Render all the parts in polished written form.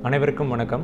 அனைவருக்கும் வணக்கம்.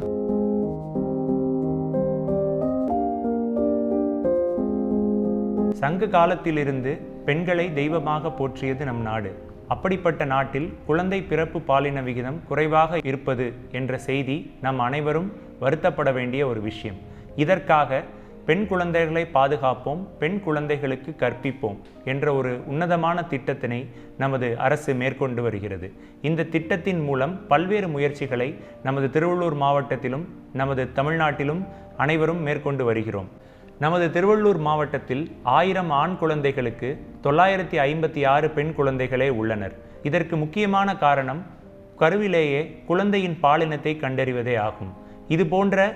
சங்க காலத்திலிருந்து பெண்களை தெய்வமாக போற்றியது நம் நாடு. அப்படிப்பட்ட நாட்டில் குழந்தை பிறப்பு பாலின விகிதம் குறைவாக இருப்பது என்ற செய்தி நம் அனைவரும் வருத்தப்பட வேண்டிய ஒரு விஷயம். இதற்காக பெண் குழந்தைகளை பாதுகாப்போம், பெண் குழந்தைகளுக்கு கற்பிப்போம் என்ற ஒரு உன்னதமான திட்டத்தினை நமது அரசு மேற்கொண்டு வருகிறது. இந்த திட்டத்தின் மூலம் பல்வேறு முயற்சிகளை நமது திருவள்ளூர் மாவட்டத்திலும் நமது தமிழ்நாட்டிலும் அனைவரும் மேற்கொண்டு வருகிறோம். நமது திருவள்ளூர் மாவட்டத்தில் 1000 ஆண் குழந்தைகளுக்கு 956 பெண் குழந்தைகளே உள்ளனர். இதற்கு முக்கியமான காரணம் கருவிலேயே குழந்தையின் பாலினத்தை கண்டறிவதே ஆகும். இது போன்ற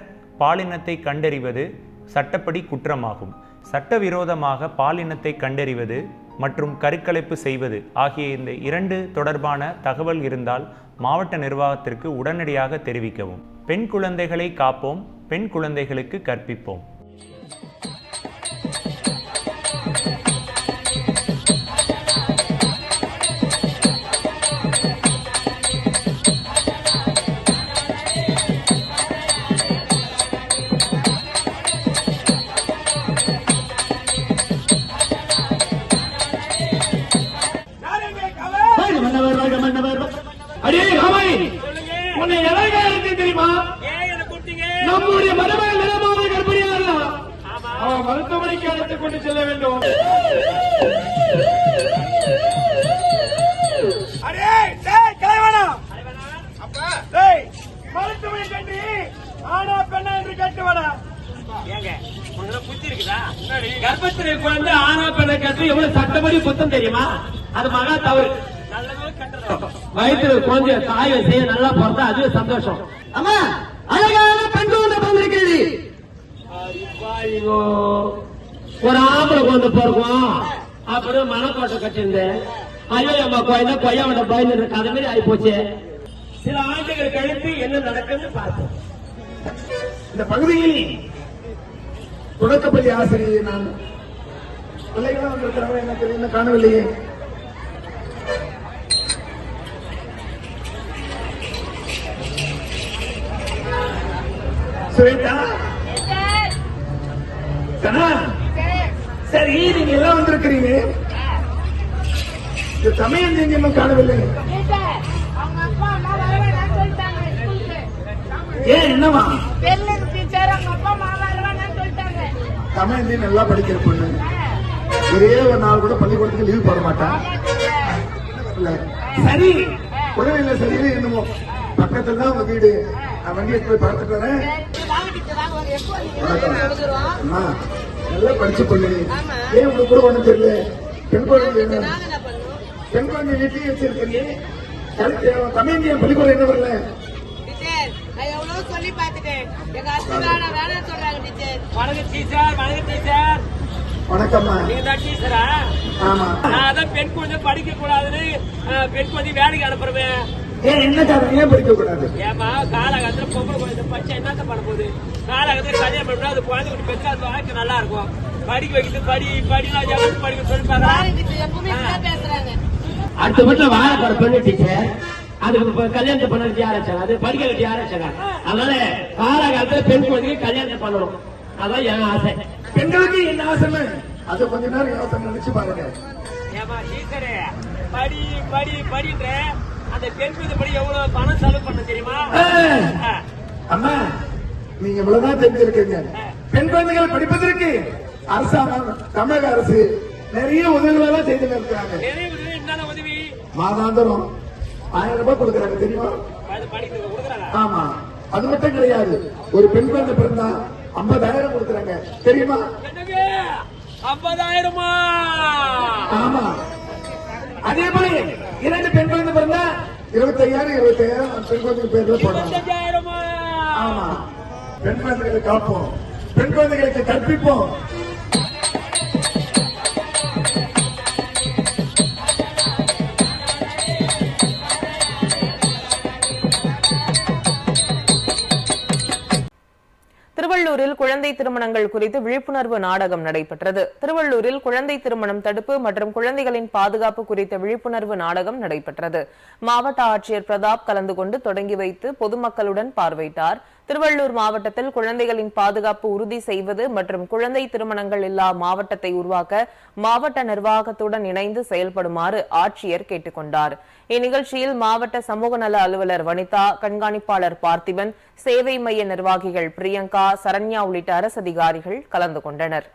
பாலினத்தை கண்டறிவது சட்டப்படி குற்றமாகும். சட்டவிரோதமாக பாலினத்தை கண்டறிவது மற்றும் கருக்கலைப்பு செய்வது ஆகிய இந்த 2 தொடர்பான தகவல் இருந்தால் மாவட்ட நிர்வாகத்திற்கு உடனடியாக தெரிவிக்கவும். பெண் குழந்தைகளை காப்போம், பெண் குழந்தைகளுக்கு கற்பிப்போம். நம்முடைய மருமகள் நிலமாவது கர்ப்பிணியாக அவன் மருத்துவமனைக்கு அழைத்துக் கொண்டு செல்ல வேண்டும். மருத்துவமனை கட்டி ஆனா பெண்ணா என்று கேட்டுவாடா. கர்ப்பத்திலே குழந்தை ஆனா பெண்ணை கட்டு எவ்வளவு சட்டப்படி புத்தம் தெரியுமா? அது மகா தவறு. வயிற்று குழந்தைய தாயை செய்ய நல்லா பிறந்தா அதுவே சந்தோஷம். ஆமா, அழகான பெண் குழந்தை பிறந்திருக்கிறது. ஒரு ஆம்பளை குழந்தை பிறக்கும் அப்புறம் மனக்கோட்டை கட்டிருந்தேன். ஐயோ அம்மா குழந்தை கொய்யாவோட பயந்து இருக்கு. அது மாதிரி ஆகி போச்சு. சில ஆண்டுகள் கழித்து என்ன நடக்குன்னு பார்த்தோம். இந்த பகுதியில் தொடக்கப்பள்ளி ஆசிரியர் நான் பிள்ளைகளும் வந்திருக்கிறவங்க என்ன தெரியும் காணவில்லையே. சரி, நீங்க எல்லாம் வந்திருக்கிறீங்க. சமயம் நீங்க இன்னும் காணவில்லை. ஏன் என்னவா? சமயம் நல்லா படிக்கிற பொண்ணு ஒரே ஒரு நாள் கூட பள்ளிக்கூடத்துக்கு லீவ் போட மாட்டான். சரி, உடனே சரியில்லை என்னமோ பக்கத்துல தான் உங்க வீடு. நான் வண்டியை போய் பார்த்துட்டு வரேன். நல்லா படிச்சு பொண்ணு. ஏன் உங்களுக்கு கூட ஒண்ணும் தெரியல? பெண் குழந்தை பெண் குழந்தை வீட்லயே வச்சிருக்கீங்க. தமிழ் பள்ளிக்கூடம் என்ன வரல? சொல்லி பாத்துட்டேன். எங்க அஸ்திவான வேலை சொல்றாங்க டீச்சர். வணக்கம் டீச்சர். வணக்கம் டீச்சர். வணக்கம்மா. நீங்க தான் டீச்சரா? ஆமா. நான் அதான் பெண் குழந்தை படிக்க கூடாதுன்னு பெண் குழந்தை வேலைக்கு அனுப்புறேன். என்ன காரணம்? ஏன் படிக்க கூடாது? ஏமா காலகட்டத்துல பொம்பளை குழந்தை படிச்சா என்னத்த பண்ண போகுது? காலகட்டத்துல கல்யாணம் பண்ணா அது குழந்தை குட்டி பெற்றா அது வாழ்க்கை நல்லா இருக்கும். படிக்க வைக்கிறது படி படிக்க சொல்லிப்பாங்க. அடுத்த வீட்டுல வாழ பெண்ணு டீச்சர். அதுக்கு கல்யாணத்தை பண்ணது யாராச்சாங்க? அது படிக்க வச்சு யாராச்சாங்க? அதனால காலகாலத்துல பெண் குழந்தைக்கு கல்யாணத்தை பண்ணணும். அதான் என் ஆசை. பெண்களுக்கு என்ன ஆசைன்னு அது கொஞ்ச நேரம் யோசனை நினைச்சு பாருங்க. ஏமா டீச்சரே படி படி படின்ற அந்த பெண் குழந்தை படி எவ்வளவு பணம் செலவு பண்ண தெரியுமா? அம்மா, நீங்க இவ்வளவுதான் தெரிஞ்சிருக்கீங்க. பெண் குழந்தைகள் படிப்பதற்கு அரசாங்கம் தமிழக அரசு நிறைய உதவிகளெல்லாம் செய்து இருக்கிறாங்க. நிறைய உதவி. என்னென்ன உதவி? மாதாந்திரம் 1000 ரூபாய் கொடுக்கறாங்க தெரியுமா? ஆமா, அது மட்டும் கிடையாது. ஒரு பெண் குழந்தை பிறந்தா 50,000 கொடுக்கறாங்க தெரியுமா? 50,000? ஆமா. அதே போல 2 பெண் குழந்தை பிறந்தா 25,000 பெண் குழந்தைக்கு பேர்ல போடுறாங்க. ஆமா. பெண் குழந்தைகளை காப்போம், பெண் குழந்தைகளுக்கு கற்பிப்போம். திருவள்ளூரில் திருவள்ளூரில் குழந்தை திருமணங்கள் குறித்து விழிப்புணர்வு நாடகம் நடைபெற்றது. திருவள்ளூரில் குழந்தை திருமணம் தடுப்பு மற்றும் குழந்தைகளின் பாதுகாப்பு குறித்த விழிப்புணர்வு நாடகம் நடைபெற்றது. மாவட்ட ஆட்சியர் பிரதாப் கலந்து கொண்டு தொடங்கி வைத்து பொதுமக்களுடன் பார்வையிட்டார். திருவள்ளூர் மாவட்டத்தில் குழந்தைகளின் பாதுகாப்பு உறுதி செய்வது மற்றும் குழந்தை திருமணங்கள் இல்லா மாவட்டத்தை உருவாக்க மாவட்ட நிர்வாகத்துடன் இணைந்து செயல்படுமாறு ஆட்சியர் கேட்டுக் கொண்டார். இந்நிகழ்ச்சியில் மாவட்ட சமூக நல அலுவலர் வனிதா, கண்காணிப்பாளர் பார்த்திபன், சேவை மைய நிர்வாகிகள் பிரியங்கா, சரண்யா உள்ளிட்ட அரசு அதிகாரிகள் கலந்து கொண்டனர்.